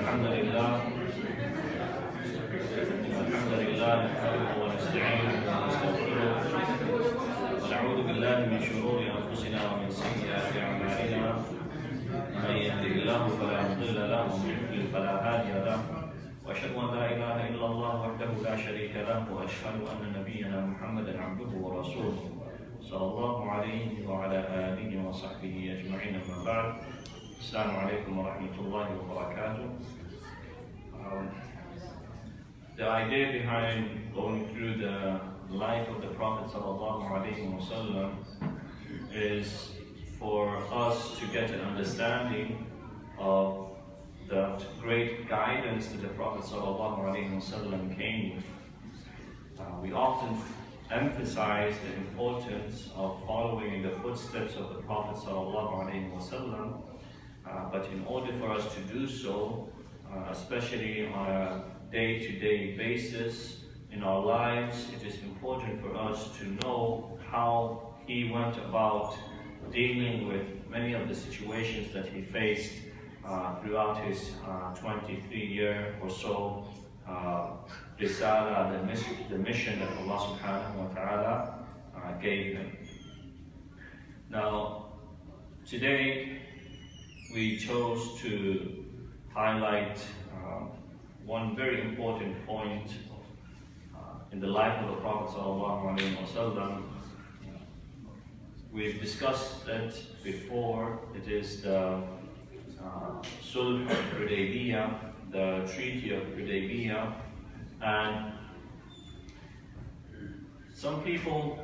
الحمد لله نحمده ونستعينه ونستغفره ونعوذ بالله من شرور انفسنا ومن سيئات اعمالنا من يهده الله فلا مضل له ومن يضلل فلا هادي له واشهد ان لا اله الا الله وحده لا شريك له واشهد ان نبينا محمدا عبده ورسوله صلى الله عليه وعلى اله وصحبه اجمعين اما بعد. Assalamu alaikum wa rahmatullahi wa barakatuh. The idea behind going through the life of the Prophet ﷺ is for us to get an understanding of the great guidance that the Prophet ﷺ came with. We often emphasize the importance of following in the footsteps of the Prophet ﷺ. But in order for us to do so, especially on a day-to-day basis in our lives, it is important for us to know how he went about dealing with many of the situations that he faced throughout his 23-year or so risala, the mission that Allah subhanahu wa ta'ala gave him. Now, today, we chose to highlight one very important point in the life of the Prophet ﷺ. We've discussed it before. It is the Sulh al-Hudaybiyah, the Treaty of Hudaybiyah, and some people,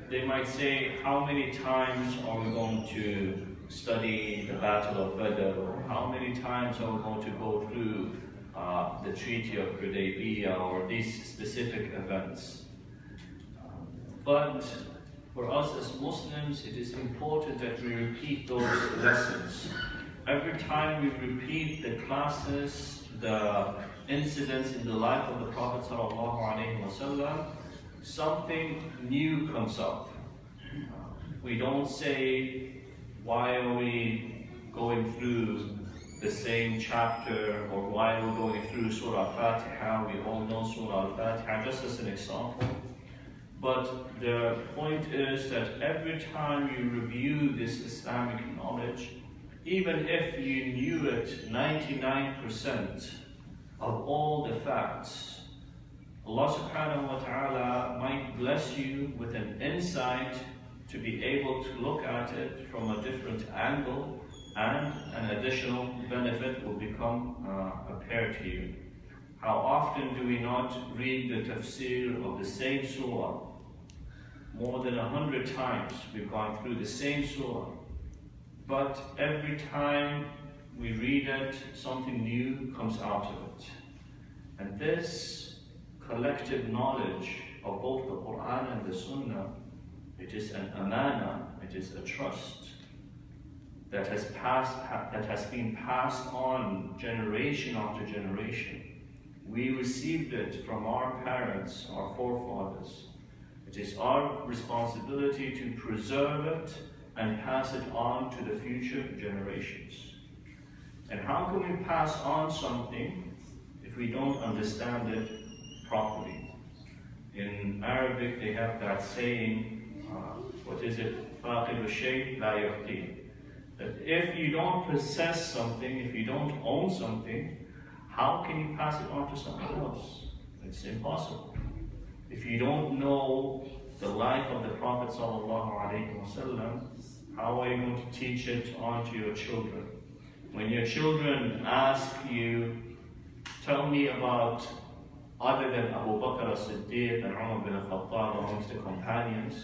they might say, how many times are we going to study the Battle of Badr? How many times are we going to go through the Treaty of Hudaybiyah or these specific events? But for us as Muslims, it is important that we repeat those lessons. Every time we repeat the classes, the incidents in the life of the Prophet ﷺ, something new comes up. We don't say, why are we going through the same chapter, or why are we going through Surah Al-Fatiha? We all know Surah Al-Fatiha, just as an example. But the point is that every time you review this Islamic knowledge, even if you knew it 99% of all the facts, Allah subhanahu wa ta'ala might bless you with an insight to be able to look at it from a different angle, and an additional benefit will become apparent to you. How often do we not read the tafsir of the same surah? More than 100 times we've gone through the same surah, but every time we read it, something new comes out of it. And this collective knowledge of both the Quran and the Sunnah, it is an amana, it is a trust that has been passed on generation after generation. We received it from our parents, our forefathers. It is our responsibility to preserve it and pass it on to the future generations. And how can we pass on something if we don't understand it properly? In Arabic, they have that saying, what is it? فَاقِدُ الشَّيْء لَا يُعْطِيهِ. That if you don't possess something, if you don't own something, how can you pass it on to someone else? It's impossible. If you don't know the life of the Prophet ﷺ, how are you going to teach it on to your children? When your children ask you, tell me about other than Abu Bakr as-Siddiq and Umar bin al-Khattab amongst the companions,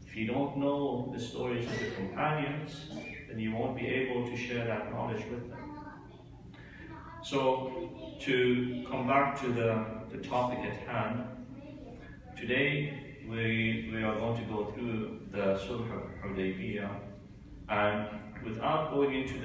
if you don't know the stories of the companions, then you won't be able to share that knowledge with them. So, to come back to the topic at hand, today we are going to go through the Sulh al-Hudaybiyah, and without going into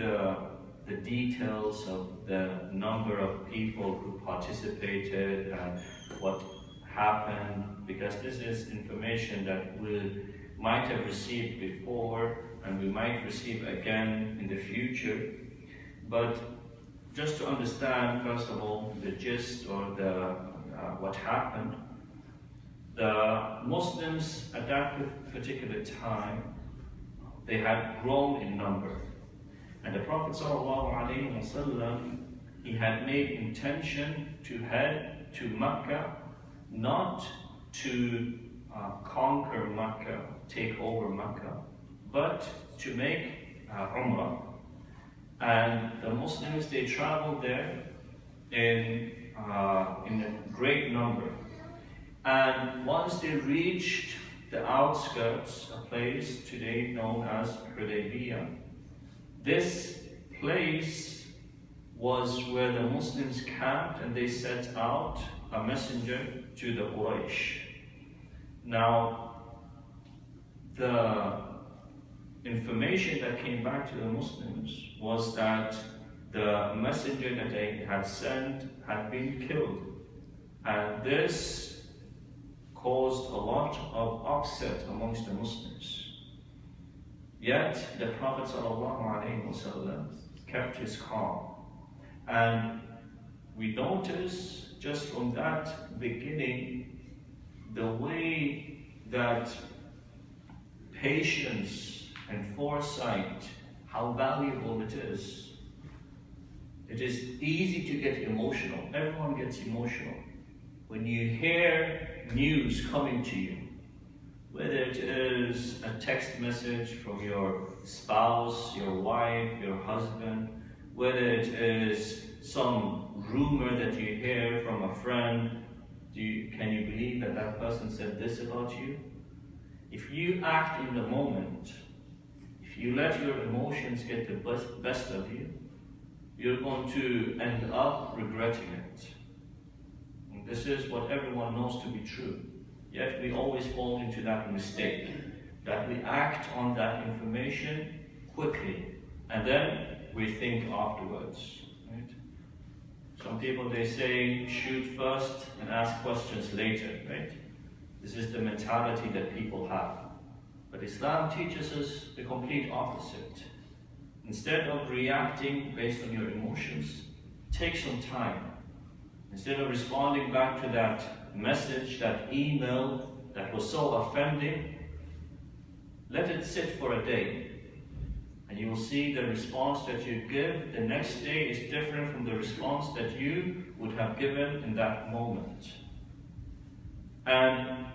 the details of the number of people who participated and what happened, because this is information that we might have received before and we might receive again in the future. But just to understand, first of all, the gist or what happened, the Muslims at that particular time, they had grown in number. And the Prophet ﷺ, he had made intention to head to Mecca, not to conquer Mecca, take over Mecca, but to make Umrah. And the Muslims, they traveled there in a great number. And once they reached the outskirts, a place today known as Hudaybiyah, this place was where the Muslims camped, and they sent out a messenger to the Quraysh. Now, the information that came back to the Muslims was that the messenger that they had sent had been killed. And this caused a lot of upset amongst the Muslims. Yet the Prophet ﷺ kept his calm. And we notice just from that beginning the way that patience and foresight, how valuable it is. It is easy to get emotional. Everyone gets emotional when you hear news coming to you, whether it is a text message from your spouse, your wife, your husband, whether it is some rumor that you hear from a friend. Can you believe that that person said this about you? If you act in the moment, if you let your emotions get the best of you, you're going to end up regretting it. And this is what everyone knows to be true. Yet we always fall into that mistake, that we act on that information quickly, and then we think afterwards. Right? Some people, they say, shoot first and ask questions later. Right? This is the mentality that people have. But Islam teaches us the complete opposite. Instead of reacting based on your emotions, take some time. Instead of responding back to that message, that email that was so offending, let it sit for a day. And you will see the response that you give the next day is different from the response that you would have given in that moment. And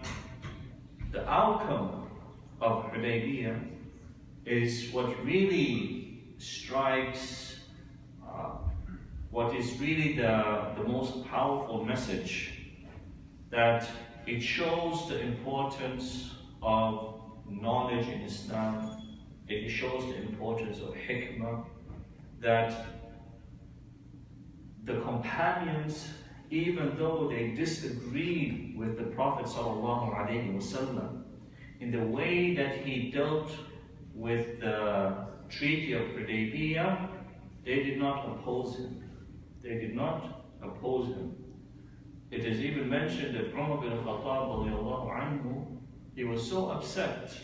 the outcome of Hudaybiyah is what really strikes what is really the most powerful message, that it shows the importance of knowledge in Islam. It shows the importance of hikmah, that the companions, even though they disagreed with the Prophet ﷺ in the way that he dealt with the Treaty of Hudaybiyah, they did not oppose him. They did not oppose him. It is even mentioned that Umar bin Khattab, he was so upset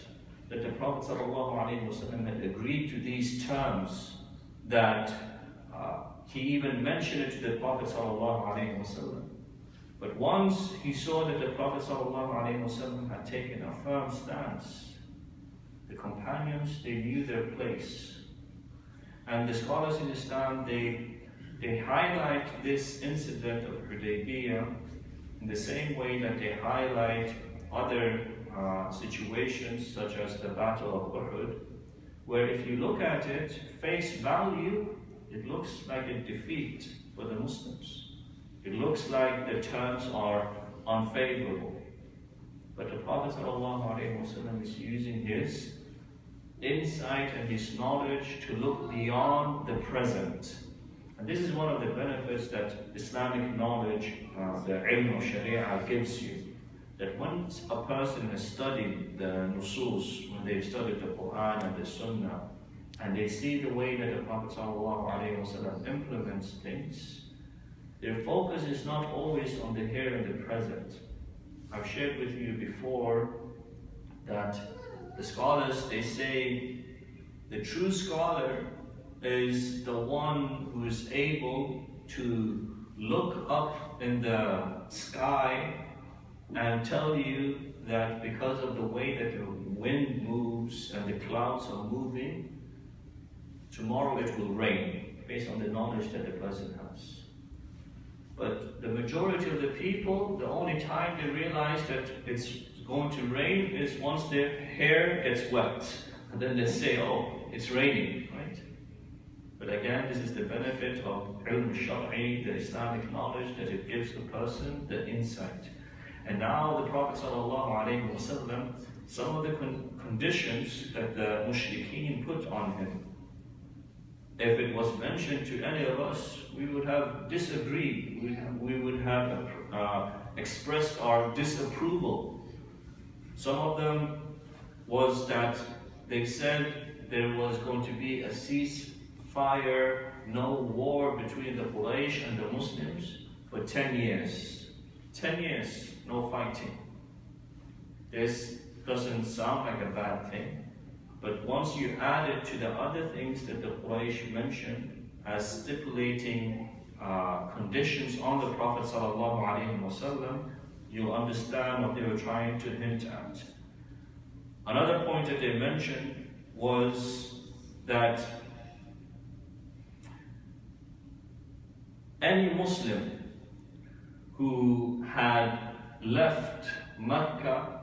that the Prophet ﷺ had agreed to these terms that he even mentioned it to the Prophet ﷺ. But once he saw that the Prophet ﷺ had taken a firm stance, the companions, they knew their place. And the scholars in Islam, they highlight this incident of Hudaybiyah in the same way that they highlight other situations such as the Battle of Uhud, where if you look at it, face value, it looks like a defeat for the Muslims. It looks like the terms are unfavorable. But the Prophet ﷺ is using his insight and his knowledge to look beyond the present. And this is one of the benefits that Islamic knowledge, the ilm of Sharia, gives you. That once a person has studied the nusus, when they've studied the Quran and the Sunnah, and they see the way that the Prophet ﷺ implements things, their focus is not always on the here and the present. I've shared with you before that the scholars, they say the true scholar is the one who is able to look up in the sky and tell you that because of the way that the wind moves and the clouds are moving, tomorrow it will rain, based on the knowledge that the person has. But the majority of the people, the only time they realize that it's going to rain is once their hair gets wet. And then they say, oh, it's raining, right? But again, this is the benefit of ilm shar'i, the Islamic knowledge, that it gives the person the insight. And now the Prophet ﷺ, some of the conditions that the mushrikeen put on him, if it was mentioned to any of us, we would have disagreed, we would have expressed our disapproval. Some of them was that they said there was going to be a ceasefire, no war between the Quraysh and the Muslims for 10 years. 10 years, no fighting. This doesn't sound like a bad thing. But once you add it to the other things that the Quraysh mentioned as stipulating conditions on the Prophet ﷺ, you'll understand what they were trying to hint at. Another point that they mentioned was that any Muslim who had left Mecca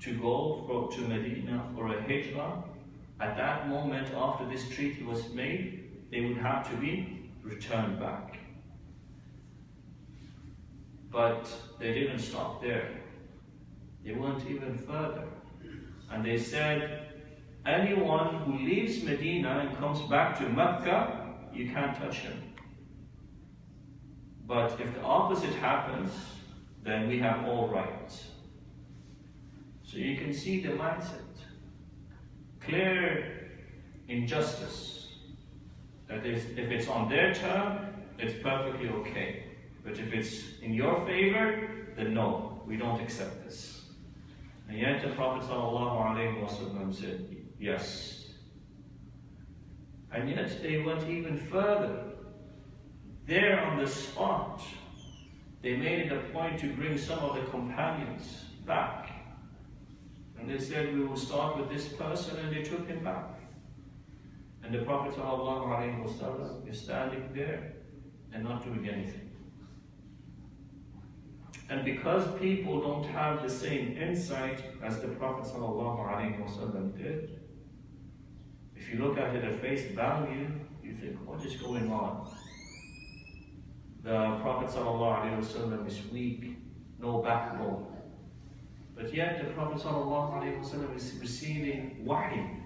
to go to Medina for a hijrah, at that moment after this treaty was made, they would have to be returned back. But they didn't stop there. They went even further. And they said, anyone who leaves Medina and comes back to Mecca, you can't touch him. But if the opposite happens, then we have all rights. So you can see the mindset. Clear injustice. That is, if it's on their term, it's perfectly okay. But if it's in your favor, then no, we don't accept this. And yet the Prophet ﷺ said, yes. And yet they went even further. There on the spot, they made it a point to bring some of the companions back. And they said, we will start with this person, and they took him back. And the Prophet ﷺ is standing there and not doing anything. And because people don't have the same insight as the Prophet ﷺ did, if you look at it at face value, you think, what is going on? The Prophet ﷺ is weak, no backbone. But yet the Prophet ﷺ is receiving wahi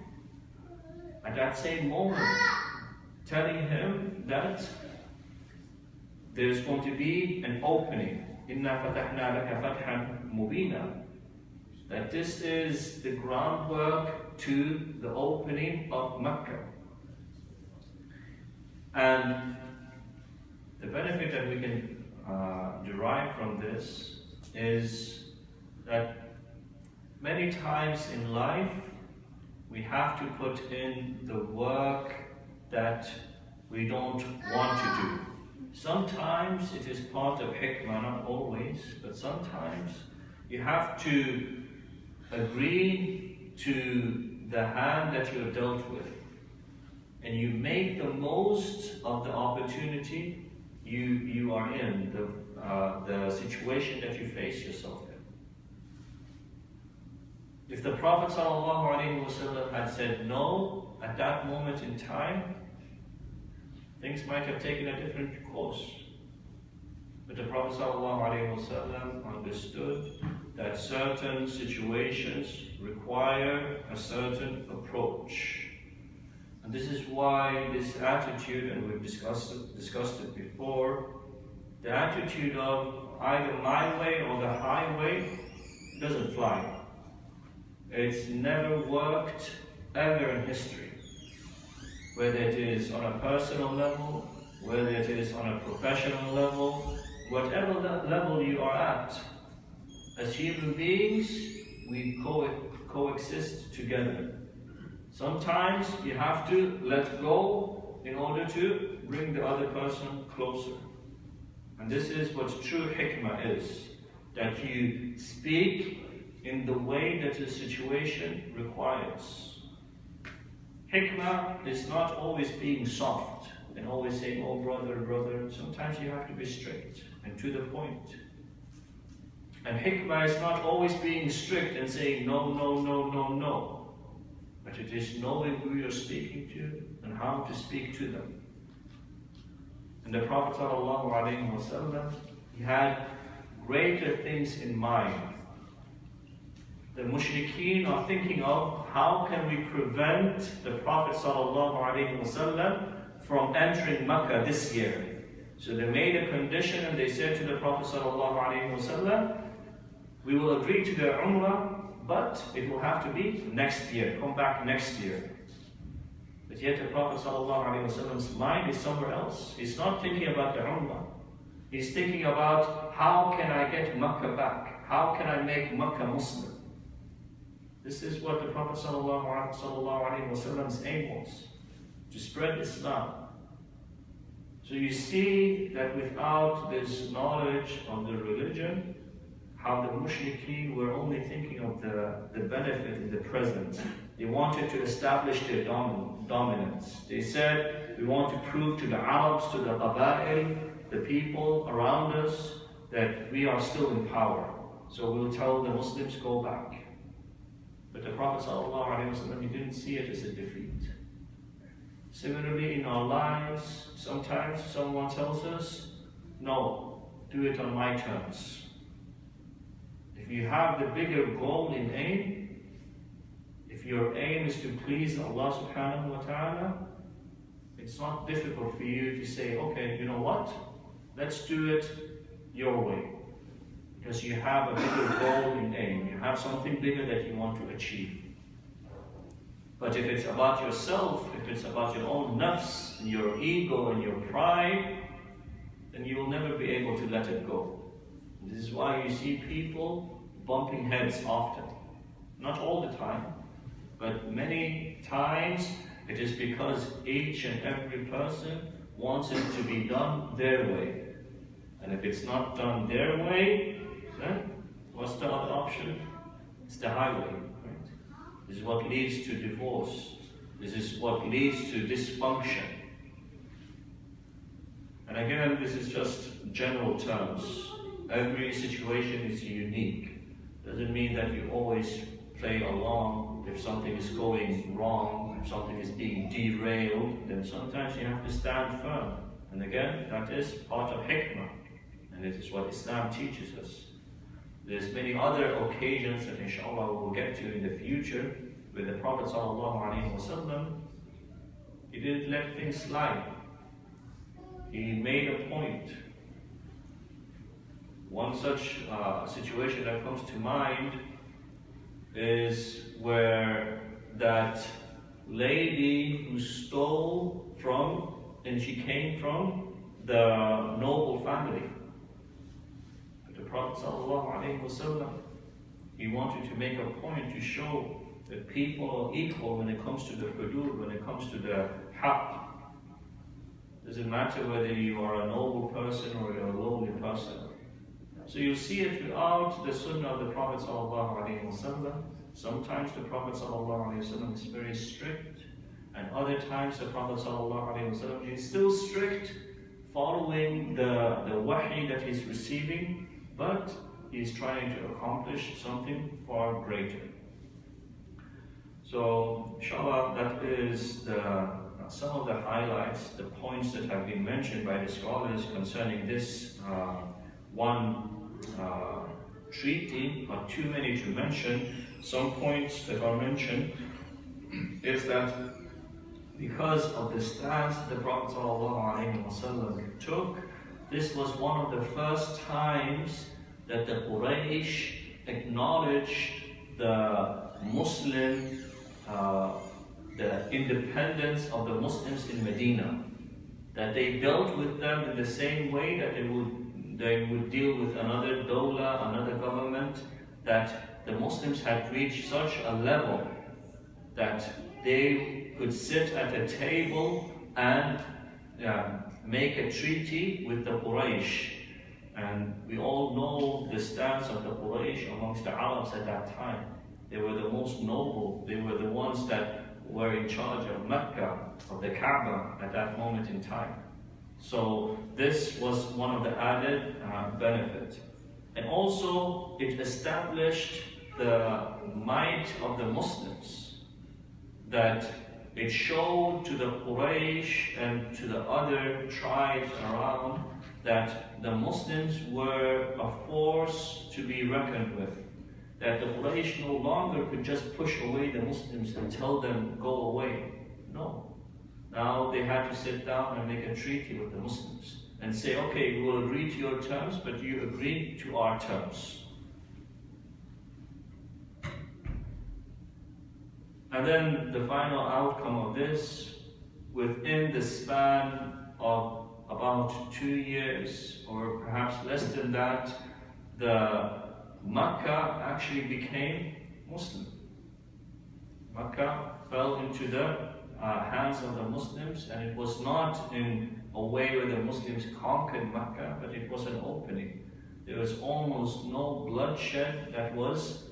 at that same moment, telling him that there's going to be an opening. Inna fatahna laka fathan mubina. That this is the groundwork to the opening of Mecca. And the benefit that we can derive from this is that many times in life we have to put in the work that we don't want to do. Sometimes it is part of hikmah, not always, but sometimes you have to agree to the hand that you're dealt with, and you make the most of the opportunity you are in, the situation that you face yourself in. If the Prophet ﷺ had said no at that moment in time, things might have taken a different course. But the Prophet ﷺ understood that certain situations require a certain approach. And this is why this attitude, and we've discussed it before, the attitude of either my way or the highway doesn't fly. It's never worked ever in history. Whether it is on a personal level, whether it is on a professional level, whatever level you are at, as human beings, we coexist together. Sometimes you have to let go in order to bring the other person closer. And this is what true hikmah is, that you speak in the way that the situation requires. Hikmah is not always being soft and always saying, oh brother, brother. Sometimes you have to be strict and to the point. And hikmah is not always being strict and saying no, no, no, no, no. But it is knowing who you're speaking to and how to speak to them. And the Prophet ﷺ, he had greater things in mind. The mushrikeen are thinking of how can we prevent the Prophet ﷺ from entering Mecca this year. So they made a condition and they said to the Prophet ﷺ, we will agree to the Umrah, but it will have to be next year, come back next year. But yet the Prophet ﷺ's mind is somewhere else. He's not thinking about the Umrah. He's thinking about how can I get Mecca back? How can I make Mecca Muslim? This is what the Prophet ﷺ's aim was, to spread Islam. So you see that without this knowledge of the religion, how the mushrikeen were only thinking of the benefit in the present. They wanted to establish their dominance. They said, we want to prove to the Arabs, to the Qaba'il, the people around us, that we are still in power. So we'll tell the Muslims, go back. But the Prophet ﷺ, he didn't see it as a defeat. Similarly, in our lives, sometimes someone tells us, no, do it on my terms. If you have the bigger goal in aim, if your aim is to please Allah subhanahu wa ta'ala, it's not difficult for you to say, okay, you know what? Let's do it your way. Because you have a bigger goal in aim. You have something bigger that you want to achieve. But if it's about yourself, if it's about your own nafs, and your ego and your pride, then you will never be able to let it go. This is why you see people bumping heads often. Not all the time, but many times it is because each and every person wants it to be done their way. And if it's not done their way, then what's the other option? It's the highway. Right? This is what leads to divorce. This is what leads to dysfunction. And again, this is just general terms. Every situation is unique. Doesn't mean that you always play along. If something is going wrong, if something is being derailed, then sometimes you have to stand firm. And again, that is part of hikmah. And it is what Islam teaches us. There's many other occasions that inshallah we will get to in the future with the Prophet ﷺ. He didn't let things slide. He made a point. One such situation that comes to mind is where that lady who stole from, and she came from the noble family. But the Prophet ﷺ, he wanted to make a point to show that people are equal when it comes to the hudud, when it comes to the haqq. Doesn't matter whether you are a noble person or you're a lowly person. So you see it throughout the sunnah of the Prophet ﷺ. Sometimes the Prophet ﷺ is very strict, and other times the Prophet ﷺ is still strict, following the wahi that he's receiving, but he's trying to accomplish something far greater. So, inshallah, that is some of the highlights, the points that have been mentioned by the scholars concerning this one treaty, not too many to mention. Some points that are mentioned is that because of the stance the Prophet ﷺ took, this was one of the first times that the Quraysh acknowledged the Muslim, the independence of the Muslims in Medina. That they dealt with them in the same way that they would deal with another dawla, another government, that the Muslims had reached such a level that they could sit at a table and make a treaty with the Quraysh. And we all know the stance of the Quraysh amongst the Arabs at that time. They were the most noble. They were the ones that were in charge of Mecca, of the Kaaba at that moment in time. So this was one of the added benefits. And also it established the might of the Muslims, that it showed to the Quraysh and to the other tribes around that the Muslims were a force to be reckoned with. That the Quraysh no longer could just push away the Muslims and tell them, go away. No. Now they had to sit down and make a treaty with the Muslims and say, okay, we will agree to your terms, but you agree to our terms. And then the final outcome of this, within the span of about 2 years, or perhaps less than that, the Makkah actually became Muslim. Makkah fell into the hands of the Muslims, and it was not in a way where the Muslims conquered Makkah, but it was an opening. There was almost no bloodshed that was,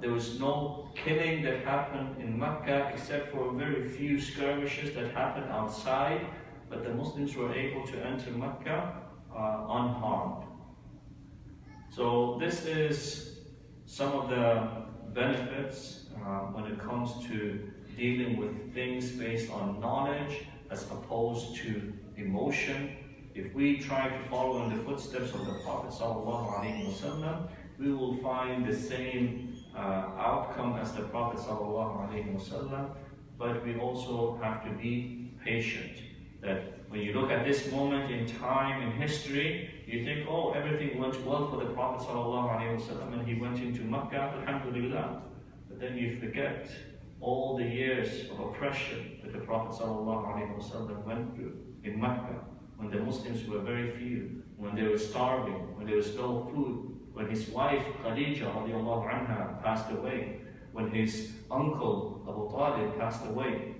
there was no killing that happened in Makkah except for very few skirmishes that happened outside, but the Muslims were able to enter Makkah unharmed. So this is some of the benefits when it comes to dealing with things based on knowledge as opposed to emotion. If we try to follow in the footsteps of the Prophet ﷺ, we will find the same outcome as the Prophet ﷺ, but we also have to be patient. That when you look at this moment in time in history, you think, oh, everything went well for the Prophet ﷺ and he went into Makkah, alhamdulillah. But then you forget all the years of oppression that the Prophet ﷺ went through in Makkah, when the Muslims were very few, when they were starving, when there was no food, when his wife Khadija radiallahu anha passed away, when his uncle Abu Talib passed away.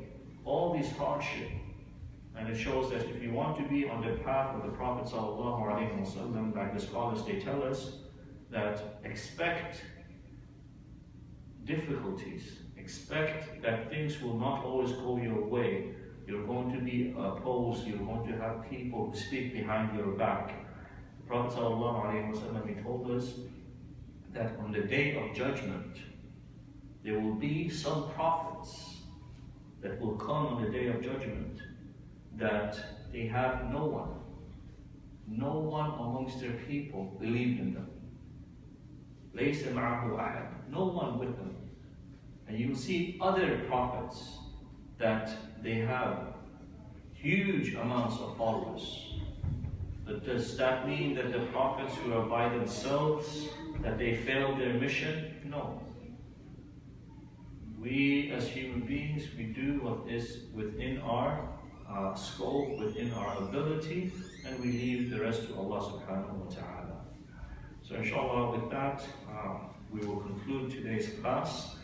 All these hardships. And it shows that if you want to be on the path of the Prophet ﷺ, like the scholars, they tell us that expect difficulties, expect that things will not always go your way. You're going to be opposed, you're going to have people who speak behind your back. The Prophet ﷺ, he told us that on the day of judgment, there will be some prophets that will come on the day of judgment that they have no one amongst their people believed in them. لَيْسَ مَعَهُ أَحَدٌ, no one with them. And you will see other prophets that they have huge amounts of followers. But does that mean that the prophets who are by themselves, that they failed their mission? No. We as human beings, we do what is within our scope, within our ability, and we leave the rest to Allah subhanahu wa ta'ala. So inshallah with that, we will conclude today's class.